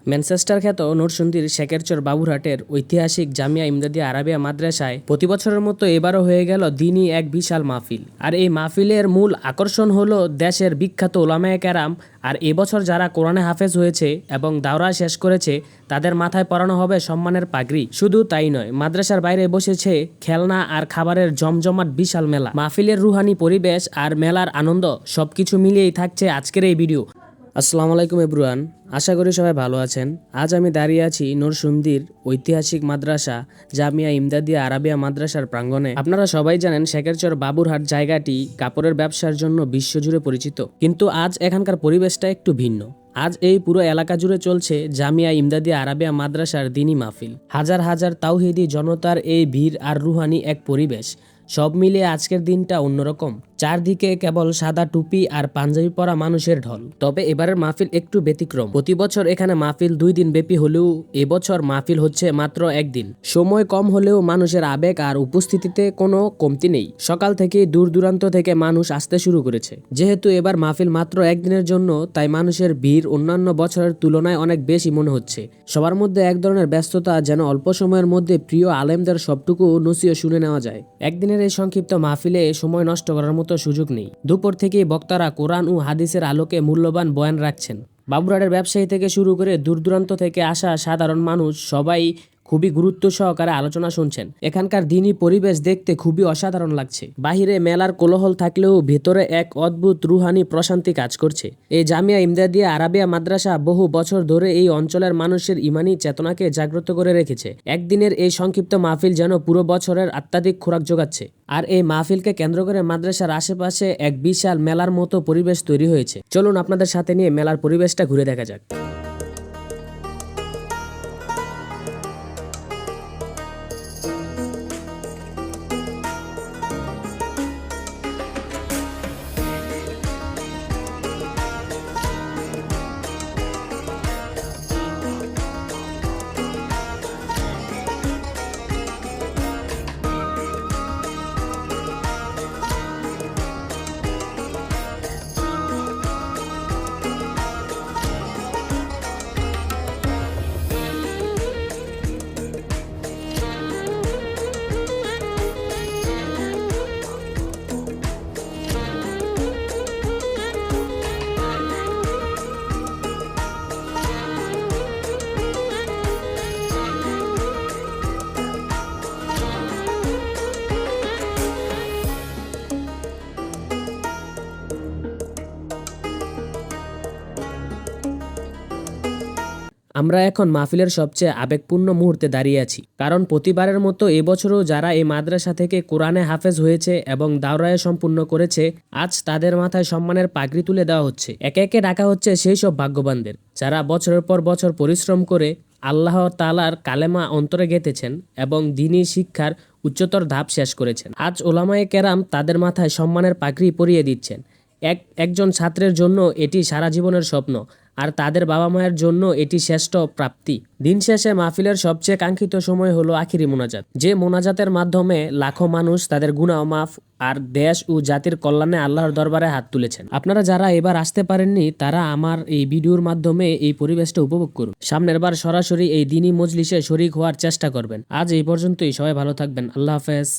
Manchester খ্যাত নরসিংদীর শেখেরচর বাবুরহাটের ঐতিহাসিক জামিয়া ইমদাদিয়া আরাবিয়া মাদ্রাসায় প্রতি বছরের মতো এবারও হয়ে গেল দিনই এক বিশাল মাহফিল। আর এই মাহফিলের মূল আকর্ষণ হলো দেশের বিখ্যাত ওলামায়ে কেরাম। আর এবছর যারা কোরআনে হাফেজ হয়েছে এবং দাওরা শেষ করেছে তাদের মাথায় পরানো হবে সম্মানের পাগড়ি। শুধু তাই নয়, মাদ্রাসার বাইরে বসেছে খেলনা আর খাবারের জমজমাট বিশাল মেলা। মাহফিলের রুহানি পরিবেশ আর মেলার আনন্দ সবকিছু মিলিয়েই থাকছে আজকের এই ভিডিও। আসসালামু আলাইকুম এভরিওয়ান, আশা করি সবাই ভালো আছেন। আজ আমি দাঁড়িয়ে আছি নরসিংদীর ঐতিহাসিক মাদ্রাসা জামিয়া ইমদাদিয়া আরাবিয়া মাদ্রাসার প্রাঙ্গণে। আপনারা সবাই জানেন শেখেরচর বাবুরহাট জায়গাটি কাপড়ের ব্যবসার জন্য বিশ্বজুড়ে পরিচিত, কিন্তু আজ এখানকার পরিবেশটা একটু ভিন্ন। আজ এই পুরো এলাকা জুড়ে চলছে জামিয়া ইমদাদিয়া আরাবিয়া মাদ্রাসার দিনী মাহফিল। হাজার হাজার তাওহিদি জনতার এই ভিড় আর রুহানি এক পরিবেশ, সব মিলিয়ে আজকের দিনটা অন্যরকম। চারদিকে কেবল সাদা টুপি আর পাঞ্জাবি পরা মানুষের ঢল। তবে এবারের মাহফিল একটু ব্যতিক্রম। প্রতি বছর এখানে মাহফিল 2 দিন ব্যাপী হলেও এবছর মাহফিল হচ্ছে মাত্র 1 দিন। সময় কম হলেও মানুষের আবেগ আর উপস্থিতিতে কোনো কমতি নেই। সকাল থেকেই দূর দূরান্ত থেকে মানুষ আসতে শুরু করেছে। যেহেতু এবার মাহফিল মাত্র 1 দিনের জন্য, তাই মানুষের ভিড় অন্যান্য বছরের তুলনায় অনেক বেশি মনে হচ্ছে। সবার মধ্যে এক ধরনের ব্যস্ততা, যেন অল্প সময়ের মধ্যে প্রিয় আলেমদের সবটুকু নসিহত শুনে নেওয়া যায়। একদিনের এই সংক্ষিপ্ত মাহফিলে সময় নষ্ট করার মতো সুযোগ নেই। দুপুর থেকেই বক্তারা কোরআন ও হাদিসের আলোকে মূল্যবান বয়ান রাখছেন। বাবুরহাটের ব্যবসায়ী থেকে শুরু করে দূর দূরান্ত থেকে আসা সাধারণ মানুষ সবাই খুবই গুরুত্ব সহকারে আলোচনা শুনছেন। এখানকার দিনী পরিবেশ দেখতে খুবই অসাধারণ লাগছে। বাহিরে মেলার কোলাহল থাকলেও ভেতরে এক অদ্ভুত রুহানি প্রশান্তি কাজ করছে। এই জামিয়া ইমদাদিয়া আরাবিয়া মাদ্রাসা বহু বছর ধরে এই অঞ্চলের মানুষের ইমানি চেতনাকে জাগ্রত করে রেখেছে। একদিনের এই সংক্ষিপ্ত মাহফিল যেন পুরো বছরের আত্মাধিক খোরাক যোগাচ্ছে। আর এই মাহফিলকে কেন্দ্র করে মাদ্রাসার আশেপাশে এক বিশাল মেলার মতো পরিবেশ তৈরি হয়েছে। চলুন আপনাদের সাথে নিয়ে মেলার পরিবেশটা ঘুরে দেখা যাক। আমরা এখন মাহফিলের সবচেয়ে আবেগপূর্ণ মুহূর্তে দাঁড়িয়ে আছি, কারণ প্রতিবারের মতো এবছরও যারা এই মাদ্রাসা থেকে কোরআনে হাফেজ হয়েছে এবং দাওরায়ে সম্পূর্ণ করেছে, আজ তাদের মাথায় সম্মানের পাগড়ি তুলে দেওয়া হচ্ছে। একে একে ডাকা হচ্ছে সেই সব ভাগ্যবানদের যারা বছরের পর বছর পরিশ্রম করে আল্লাহ তাআলার কালেমা অন্তরে গেঁথেছেন এবং দ্বীনি শিক্ষার উচ্চতর ধাপ শেষ করেছেন। আজ ওলামায়ে কেরাম তাদের মাথায় সম্মানের পাগড়ি পরিয়ে দিচ্ছেন। একজন ছাত্রের জন্য এটি সারা জীবনের স্বপ্ন, আর তাদের বাবা মায়ের জন্য এটি শ্রেষ্ঠ প্রাপ্তি। দিন শেষে মাহফিলের সবচেয়ে কাঙ্ক্ষিত সময় হলো আখিরি মোনাজাত, যে মোনাজাতের মাধ্যমে লাখো মানুষ তাদের গুনাহ মাফ আর দেশ ও জাতির কল্যাণে আল্লাহর দরবারে হাত তুলেছেন। আপনারা যারা এবার আসতে পারেননি, তারা আমার এই ভিডিওর মাধ্যমে এই পরিবেশটা উপভোগ করুন। সামনের বার সরাসরি এই দিনী মজলিসে শরীক হওয়ার চেষ্টা করবেন। আজ এই পর্যন্তই, সবাই ভালো থাকবেন। আল্লাহ হাফেজ।